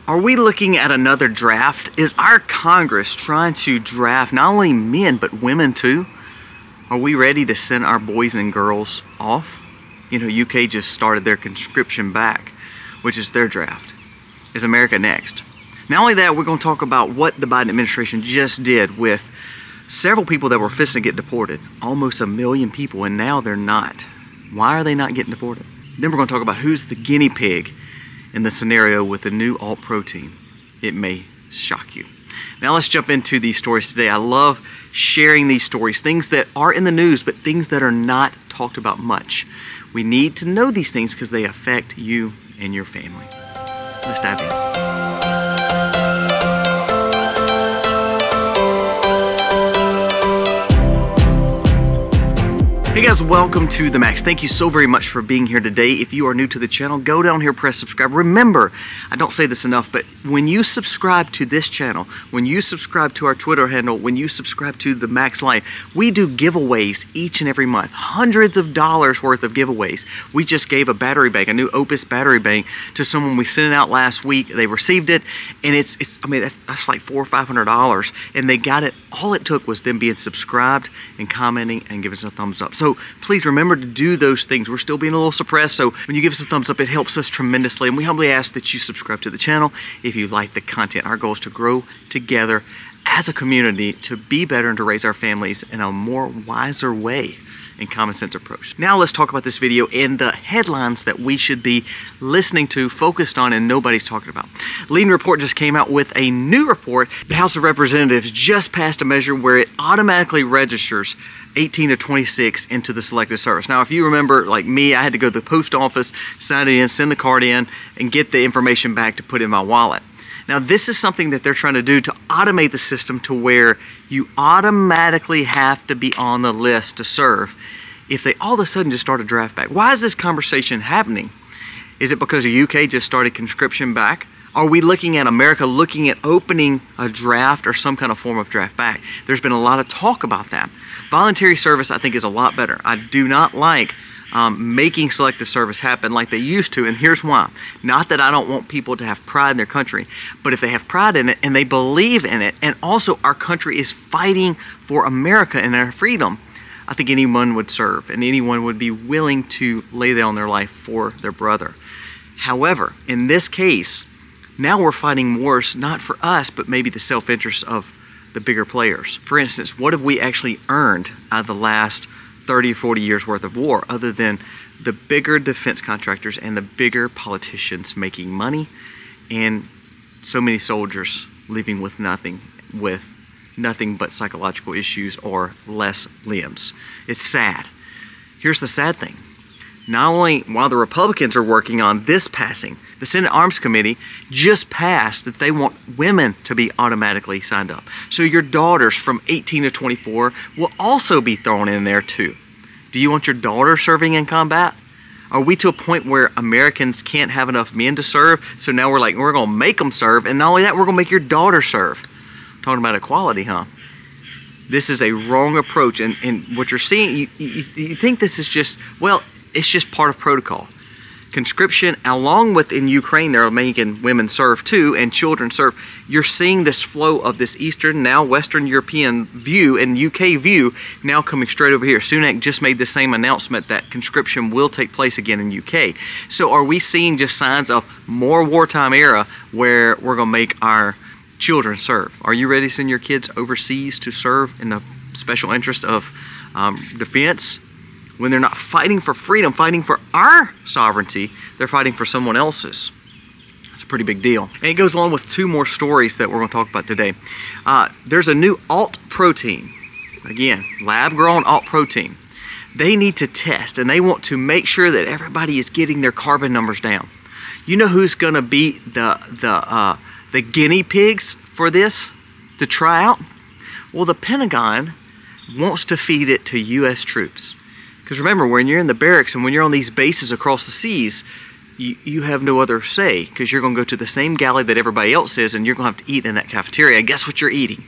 Are we looking at another draft? Is our Congress trying to draft not only men but women too? Are we ready to send our boys and girls off? You know, UK just started their conscription back, which is their draft. Is America next? Not only that, we're going to talk about what the Biden administration just did with several people that were fixing to get deported. Almost 1 million people, and now they're not. Why are they not getting deported? Then we're going to talk about who's the guinea pig in the scenario with the new alt protein. It may shock you. Now let's jump into these stories today. I love sharing these stories, things that are in the news, but things that are not talked about much. We need to know these things because they affect you and your family. Let's dive in. Hey guys, welcome to The Max. Thank you so very much for being here today. If you are new to the channel, go down here, press subscribe. Remember, I don't say this enough, but when you subscribe to this channel, when you subscribe to our Twitter handle, when you subscribe to The Max Life, we do giveaways each and every month. Hundreds of dollars worth of giveaways. We just gave a battery bank, a new Opus battery bank, to someone. We sent it out last week. They received it, and it's that's like $400 or $500, and they got it. All it took was them being subscribed and commenting and giving us a thumbs up. So please remember to do those things. We're still being a little suppressed, so when you give us a thumbs up, it helps us tremendously. And we humbly ask that you subscribe to the channel if you like the content. Our goal is to grow together as a community to be better and to raise our families in a more wiser way and common sense approach. Now let's talk about this video and the headlines that we should be listening to, focused on, and nobody's talking about. Leading Report just came out with a new report. The House of Representatives just passed a measure where it automatically registers 18 to 26 into the Selective Service. Now, if you remember, like me, I had to go to the post office, sign it in, send the card in, and get the information back to put in my wallet. Now, this is something that they're trying to do to automate the system to where you automatically have to be on the list to serve if they all of a sudden just start a draft back. Why is this conversation happening? Is it because the UK just started conscription back? Are we looking at America looking at opening a draft or some kind of form of draft back? There's been a lot of talk about that. Voluntary service, I think, is a lot better. I do not like making selective service happen like they used to, and here's why. Not that I don't want people to have pride in their country, but if they have pride in it and they believe in it, and also our country is fighting for America and our freedom, I think anyone would serve and anyone would be willing to lay down their life for their brother. However, in this case, now we're fighting wars not for us, but maybe the self-interest of the bigger players. For instance, what have we actually earned out of the last 30 or 40 years worth of war, other than the bigger defense contractors and the bigger politicians making money, and so many soldiers leaving with nothing but psychological issues or less limbs? It's sad. Here's the sad thing. Not only while the Republicans are working on this passing, the Senate Arms Committee just passed that they want women to be automatically signed up. So your daughters from 18 to 24 will also be thrown in there too. Do you want your daughter serving in combat? Are we to a point where Americans can't have enough men to serve? So now we're like, we're going to make them serve, and not only that, we're going to make your daughter serve. Talking about equality, huh? This is a wrong approach, and what you're seeing, you think this is just, well, it's just part of protocol. Conscription, along with in Ukraine, they're making women serve too, and children serve. You're seeing this flow of this Eastern, now Western European view and UK view now coming straight over here. Sunak just made the same announcement that conscription will take place again in UK. So are we seeing just signs of more wartime era where we're going to make our children serve? Are you ready to send your kids overseas to serve in the special interest of defense? When they're not fighting for freedom, fighting for our sovereignty, they're fighting for someone else's. That's a pretty big deal. And it goes along with two more stories that we're going to talk about today. There's a new alt protein. Again, lab-grown alt protein. They need to test, and they want to make sure that everybody is getting their carbon numbers down. You know who's going to be the guinea pigs for this to try out? Well, the Pentagon wants to feed it to U.S. troops. Because remember, when you're in the barracks and when you're on these bases across the seas, you have no other say, because you're going to go to the same galley that everybody else is, and you're going to have to eat in that cafeteria. And guess what you're eating?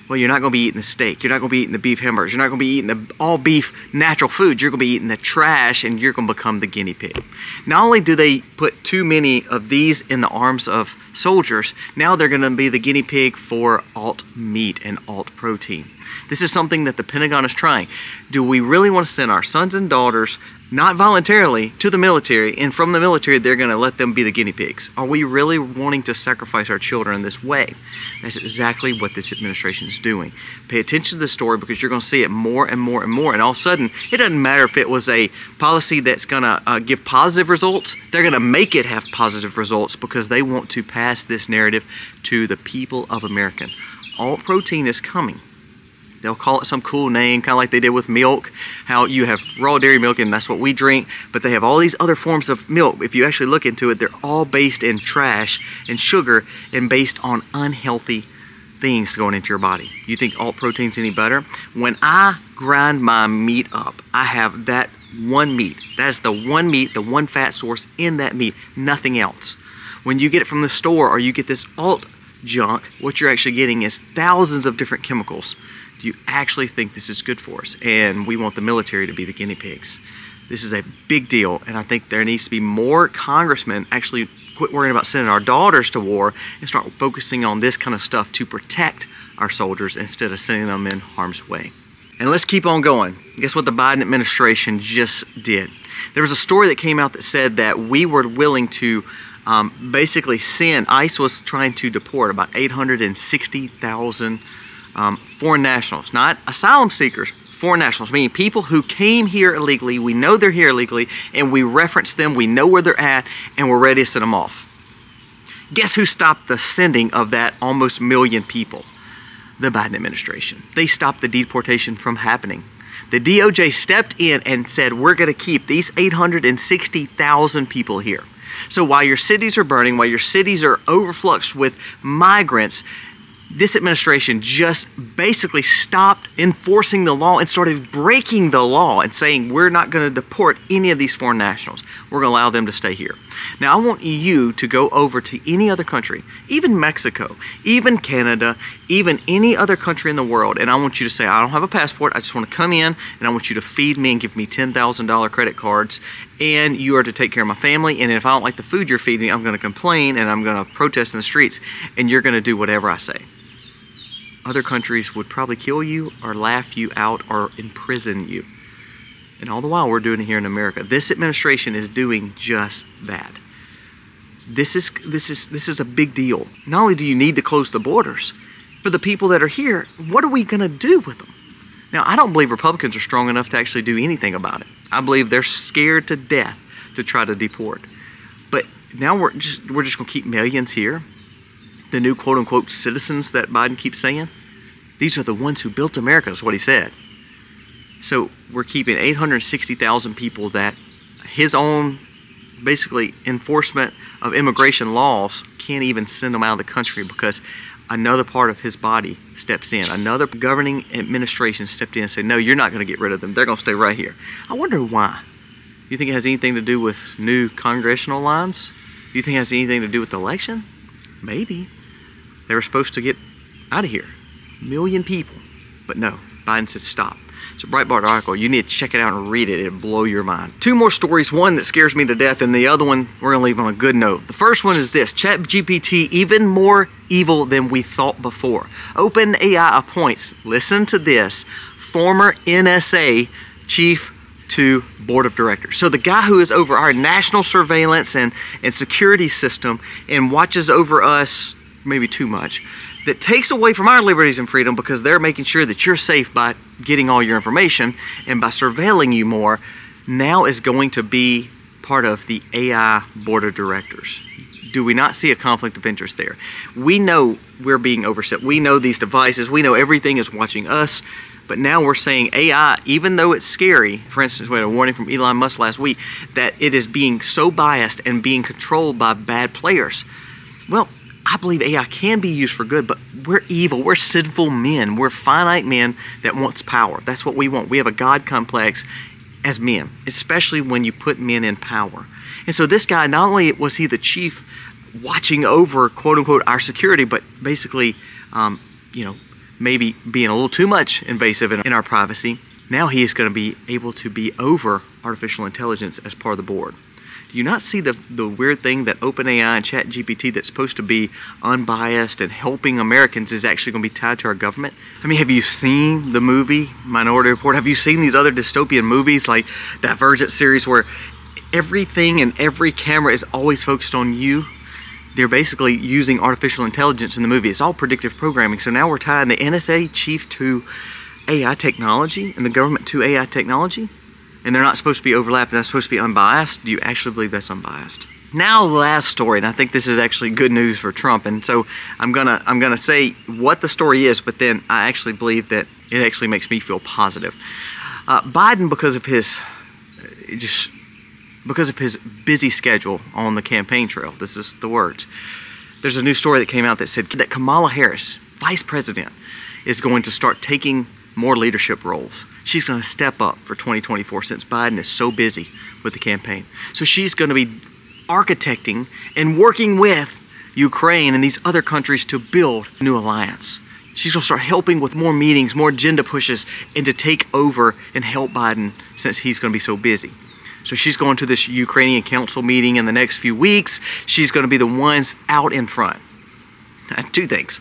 Well, you're not going to be eating the steak. You're not going to be eating the beef hamburgers. You're not going to be eating the all beef natural food. You're going to be eating the trash, and you're going to become the guinea pig. Not only do they put too many of these in the arms of soldiers, now they're going to be the guinea pig for alt meat and alt protein. This is something that the Pentagon is trying. Do we really want to send our sons and daughters, not voluntarily, to the military, and from the military they're going to let them be the guinea pigs? Are we really wanting to sacrifice our children in this way? That's exactly what this administration is doing. Pay attention to the story, because you're going to see it more and more and more, and all of a sudden it doesn't matter if it was a policy that's going to give positive results. They're going to make it have positive results because they want to pass this narrative to the people of America. Alt protein is coming. They'll call it some cool name, kind of like they did with milk, how you have raw dairy milk and that's what we drink, but they have all these other forms of milk. If you actually look into it, they're all based in trash and sugar and based on unhealthy things going into your body. You think alt protein's any better? When I grind my meat up, I have that one meat. That is the one meat, the one fat source in that meat, nothing else. When you get it from the store or you get this alt junk, what you're actually getting is thousands of different chemicals. Do you actually think this is good for us? And we want the military to be the guinea pigs. This is a big deal, and I think there needs to be more congressmen actually quit worrying about sending our daughters to war and start focusing on this kind of stuff to protect our soldiers instead of sending them in harm's way. And let's keep on going. Guess what the Biden administration just did? There was a story that came out that said that we were willing to basically send, ICE was trying to deport about 860,000 foreign nationals, not asylum seekers, foreign nationals, meaning people who came here illegally. We know they're here illegally, and we reference them, we know where they're at, and we're ready to send them off. Guess who stopped the sending of that almost million people? The Biden administration. They stopped the deportation from happening. The DOJ stepped in and said, we're going to keep these 860,000 people here. So while your cities are burning, while your cities are overfluxed with migrants, this administration just basically stopped enforcing the law and started breaking the law and saying we're not going to deport any of these foreign nationals. We're going to allow them to stay here. Now, I want you to go over to any other country, even Mexico, even Canada, even any other country in the world, and I want you to say, I don't have a passport, I just want to come in, and I want you to feed me and give me $10,000 credit cards, and you are to take care of my family, and if I don't like the food you're feeding me, I'm going to complain, and I'm going to protest in the streets, and you're going to do whatever I say. Other countries would probably kill you or laugh you out or imprison you. And all the while we're doing it here in America. This administration is doing just that. This is a big deal. Not only do you need to close the borders, for the people that are here, what are we going to do with them? Now, I don't believe Republicans are strong enough to actually do anything about it. I believe they're scared to death to try to deport. But now we're just going to keep millions here. The new quote-unquote citizens that Biden keeps saying, these are the ones who built America, is what he said. So we're keeping 860,000 people that his own, basically, enforcement of immigration laws can't even send them out of the country because another part of his body steps in. Another governing administration stepped in and said, no, you're not going to get rid of them. They're going to stay right here. I wonder why. Do you think it has anything to do with new congressional lines? Do you think it has anything to do with the election? Maybe. They were supposed to get out of here. 1 million people. But no, Biden said stop. It's a Breitbart article. You need to check it out and read it. It'll blow your mind. Two more stories. One that scares me to death, and the other one we're going to leave on a good note. The first one is this. ChatGPT, even more evil than we thought before. OpenAI appoints, listen to this, former NSA chief to board of directors. So the guy who is over our national surveillance and security system and watches over us maybe too much, that takes away from our liberties and freedom because they're making sure that you're safe by getting all your information and by surveilling you more, now is going to be part of the AI board of directors. Do we not see a conflict of interest there? We know we're being overstepped. We know these devices. We know everything is watching us. But now we're saying AI, even though it's scary, for instance, we had a warning from Elon Musk last week, that it is being so biased and being controlled by bad players. Well, I believe AI can be used for good, but we're evil. We're sinful men. We're finite men that wants power. That's what we want. We have a God complex as men, especially when you put men in power. And so this guy, not only was he the chief watching over, quote unquote, our security, but basically, maybe being a little too much invasive in our privacy, now he is going to be able to be over artificial intelligence as part of the board. Do you not see the weird thing that OpenAI and ChatGPT, that's supposed to be unbiased and helping Americans, is actually going to be tied to our government? I mean, have you seen the movie Minority Report? Have you seen these other dystopian movies like Divergent series where everything and every camera is always focused on you? They're basically using artificial intelligence in the movie. It's all predictive programming. So now we're tying the NSA chief to AI technology and the government to AI technology. And they're not supposed to be overlapped, and that's supposed to be unbiased. Do you actually believe that's unbiased? Now the last story, and I think this is actually good news for Trump, and so I'm gonna say what the story is, but then I actually believe that it actually makes me feel positive. Biden, because of his busy schedule on the campaign trail, this is the words. There's a new story that came out that said that Kamala Harris, Vice President, is going to start taking more leadership roles. She's going to step up for 2024 since Biden is so busy with the campaign. So she's going to be architecting and working with Ukraine and these other countries to build a new alliance. She's going to start helping with more meetings, more agenda pushes, and to take over and help Biden since he's going to be so busy. So she's going to this Ukrainian council meeting in the next few weeks. She's going to be the ones out in front. Two things.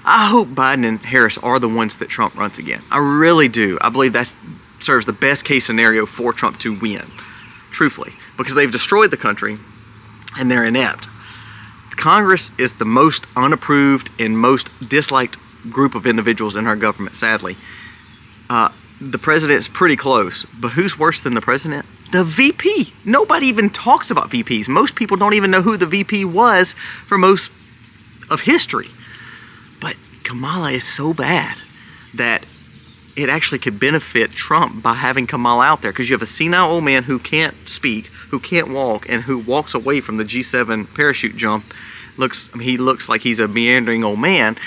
I hope Biden and Harris are the ones that Trump runs again. I really do. I believe that serves the best case scenario for Trump to win, truthfully, because they've destroyed the country and they're inept. Congress is the most unapproved and most disliked group of individuals in our government, sadly. The president's pretty close, but who's worse than the president? The VP. Nobody even talks about VPs. Most people don't even know who the VP was for most of history. But Kamala is so bad that it actually could benefit Trump by having Kamala out there, because you have a senile old man who can't speak, who can't walk, and who walks away from the G7 parachute jump. He looks like he's a meandering old man.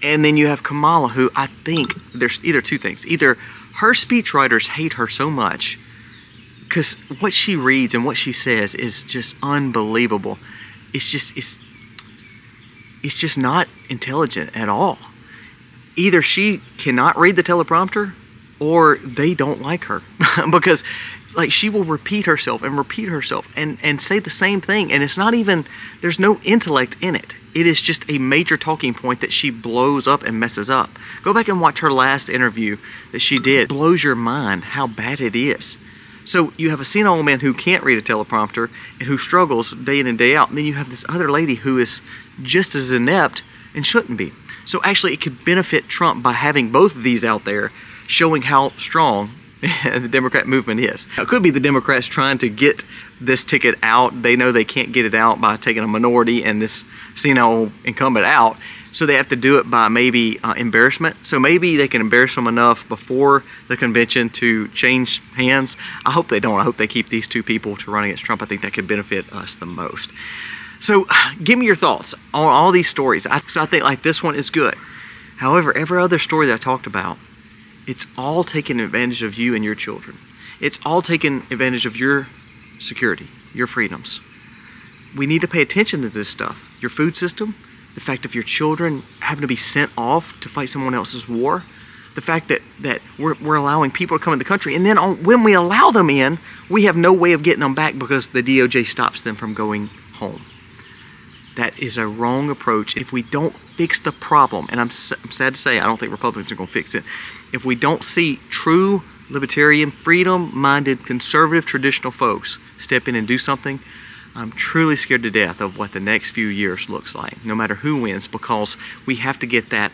And then you have Kamala, who I think there's either two things. Either her speechwriters hate her so much because what she reads and what she says is just unbelievable. It's just not intelligent at all. Either she cannot read the teleprompter or they don't like her because like she will repeat herself and say the same thing, and it's not even, there's no intellect in it. It is just a major talking point that she blows up and messes up. Go back and watch her last interview that she did. It blows your mind how bad it is. So you have a senile old man who can't read a teleprompter and who struggles day in and day out, and then you have this other lady who is just as inept and shouldn't be. So actually it could benefit Trump by having both of these out there showing how strong the Democrat movement is. Now, it could be the Democrats trying to get this ticket out. They know they can't get it out by taking a minority and this senile incumbent out, so they have to do it by maybe embarrassment. So maybe they can embarrass them enough before the convention to change hands. I hope they don't. I hope they keep these two people to run against Trump. I think that could benefit us the most. So give me your thoughts on all these stories. I think like this one is good. However, every other story that I talked about, it's all taking advantage of you and your children. It's all taking advantage of your security, your freedoms. We need to pay attention to this stuff. Your food system, the fact of your children having to be sent off to fight someone else's war, the fact that we're allowing people to come in the country, and then when we allow them in, we have no way of getting them back because the DOJ stops them from going home. That is a wrong approach. If we don't fix the problem, and I'm sad to say I don't think Republicans are going to fix it, if we don't see true libertarian, freedom-minded, conservative, traditional folks step in and do something, I'm truly scared to death of what the next few years looks like, no matter who wins, because we have to get that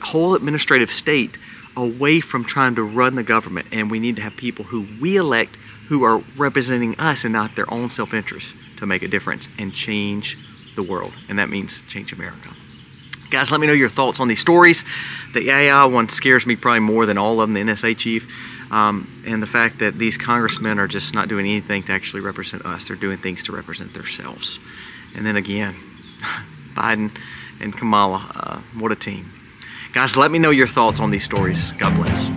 whole administrative state away from trying to run the government, and we need to have people who we elect who are representing us and not their own self-interest to make a difference and change the world, and that means change America. Guys, let me know your thoughts on these stories. The AI one scares me probably more than all of them, the NSA chief, and the fact that these congressmen are just not doing anything to actually represent us. They're doing things to represent themselves. And then again, Biden and Kamala, what a team. Guys, let me know your thoughts on these stories. God bless.